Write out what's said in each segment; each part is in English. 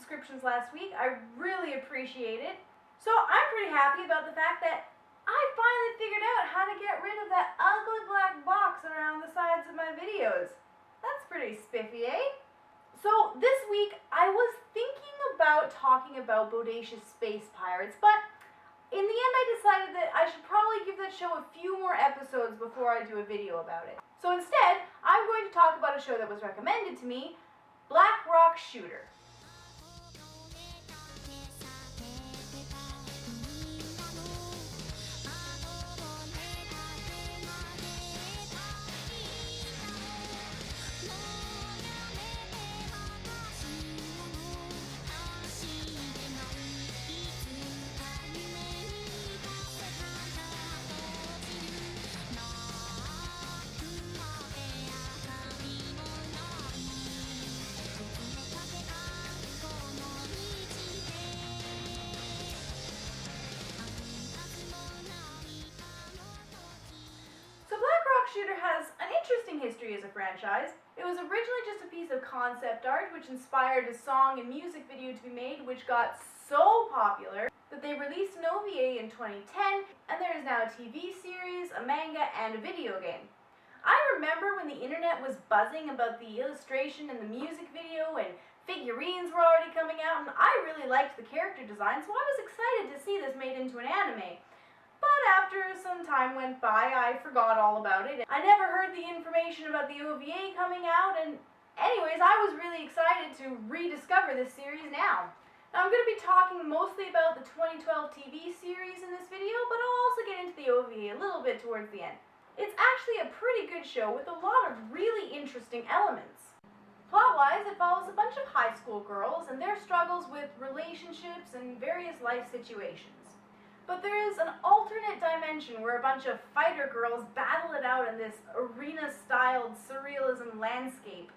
subscriptions last week. I really appreciate it. So I'm pretty happy about the fact that I finally figured out how to get rid of that ugly black box around the sides of my videos. That's pretty spiffy, eh? So this week I was thinking about talking about bodacious space pirates, but in the end I decided that I should probably give that show a few more episodes before I do a video about it. So instead, I'm going to talk about a show that was recommended to me, Black Rock Shooter. Shooter has an interesting history as a franchise. It was originally just a piece of concept art which inspired a song and music video to be made, which got so popular that they released an OVA in 2010, and there is now a TV series, a manga, and a video game. I remember when the internet was buzzing about the illustration and the music video, and figurines were already coming out, and I really liked the character design, so I was excited to see this made into an anime. But after some time went by, I forgot all about it. I never heard the information about the OVA coming out, and anyways, I was really excited to rediscover this series now. Now I'm going to be talking mostly about the 2012 TV series in this video, but I'll also get into the OVA a little bit towards the end. It's actually a pretty good show with a lot of really interesting elements. Plot-wise, it follows a bunch of high school girls and their struggles with relationships and various life situations. But there is an alternate dimension where a bunch of fighter girls battle it out in this arena-styled surrealism landscape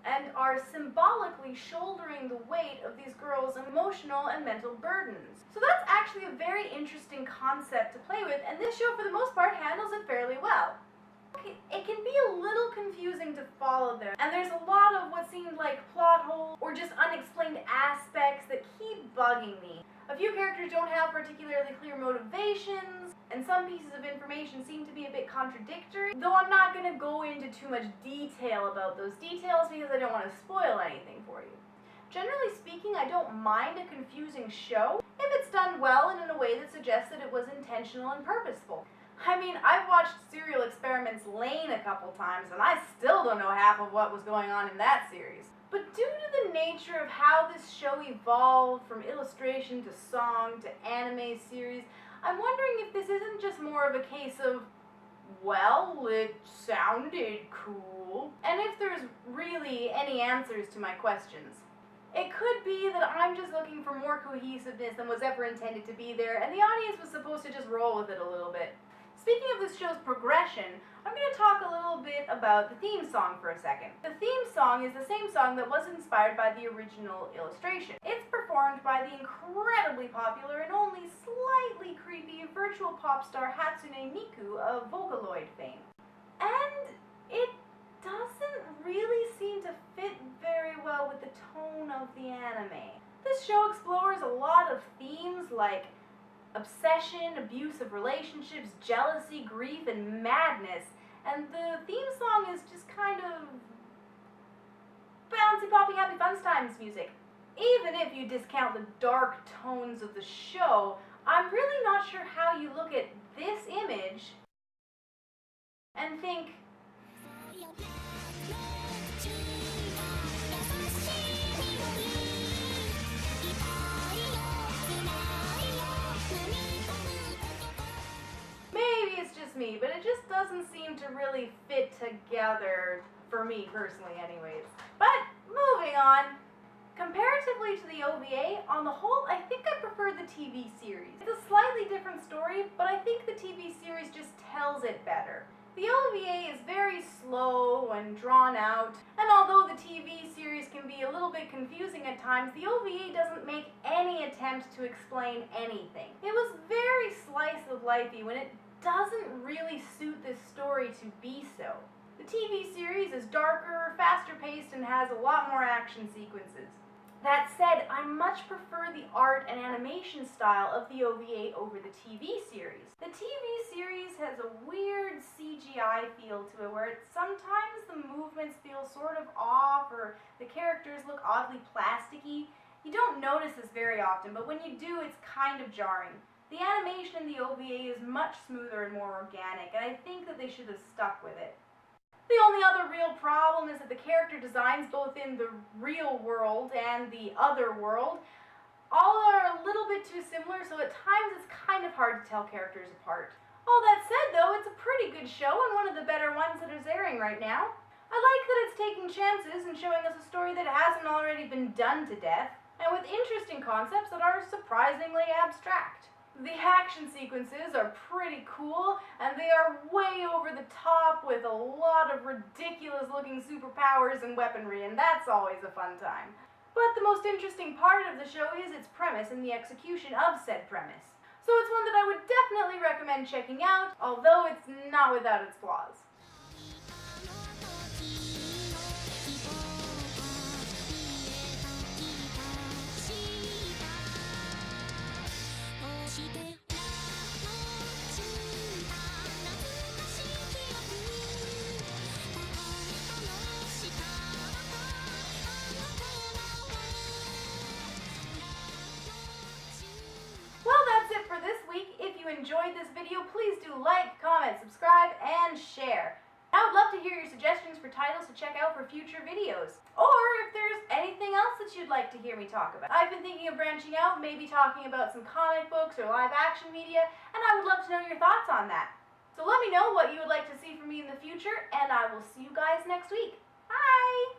and are symbolically shouldering the weight of these girls' emotional and mental burdens. So that's actually a very interesting concept to play with, and this show for the most part handles it fairly well. It can be a little confusing to follow there, and there's a lot of what seemed like plot holes or just unexplained aspects that keep bugging me. A few characters don't have particularly clear motivations, and some pieces of information seem to be a bit contradictory, though I'm not going to go into too much detail about those details because I don't want to spoil anything for you. Generally speaking, I don't mind a confusing show if it's done well and in a way that suggests that it was intentional and purposeful. I mean, I've watched Serial Experiments Lane a couple times, and I still don't know half of what was going on in that series. But due to the nature of how this show evolved from illustration to song to anime series, I'm wondering if this isn't just more of a case of, well, it sounded cool, and if there's really any answers to my questions. It could be that I'm just looking for more cohesiveness than was ever intended to be there, and the audience was supposed to just roll with it a little bit. Speaking of this show's progression, I'm going to talk a little bit about the theme song for a second. The theme song is the same song that was inspired by the original illustration. It's performed by the incredibly popular and only slightly creepy virtual pop star Hatsune Miku of Vocaloid fame. And it doesn't really seem to fit very well with the tone of the anime. This show explores a lot of themes like obsession, abusive relationships, jealousy, grief, and madness. And the theme song is just kind of bouncy, poppy, happy fun times music. Even if you discount the dark tones of the show, I'm really not sure how you look at this image and think, me, but it just doesn't seem to really fit together for me personally anyways. But moving on, comparatively to the OVA, on the whole, I think I prefer the TV series. It's a slightly different story, but I think the TV series just tells it better. The OVA is very slow and drawn out, and although the TV series can be a little bit confusing at times, the OVA doesn't make any attempt to explain anything. It was very slice of lifey when it doesn't really suit this story to be so. The TV series is darker, faster paced, and has a lot more action sequences. That said, I much prefer the art and animation style of the OVA over the TV series. The TV series has a weird CGI feel to it where sometimes the movements feel sort of off or the characters look oddly plasticky. You don't notice this very often, but when you do, it's kind of jarring. The animation in the OVA is much smoother and more organic, and I think that they should have stuck with it. The only other real problem is that the character designs both in the real world and the other world all are a little bit too similar, so at times it's kind of hard to tell characters apart. All that said though, it's a pretty good show and one of the better ones that is airing right now. I like that it's taking chances and showing us a story that hasn't already been done to death, and with interesting concepts that are surprisingly abstract. The action sequences are pretty cool, and they are way over the top with a lot of ridiculous looking superpowers and weaponry, and that's always a fun time. But the most interesting part of the show is its premise and the execution of said premise. So it's one that I would definitely recommend checking out, although it's not without its flaws. If you enjoyed this video, please do like, comment, subscribe, and share. I would love to hear your suggestions for titles to check out for future videos. Or if there's anything else that you'd like to hear me talk about. I've been thinking of branching out, maybe talking about some comic books or live action media, and I would love to know your thoughts on that. So let me know what you would like to see from me in the future, and I will see you guys next week. Bye!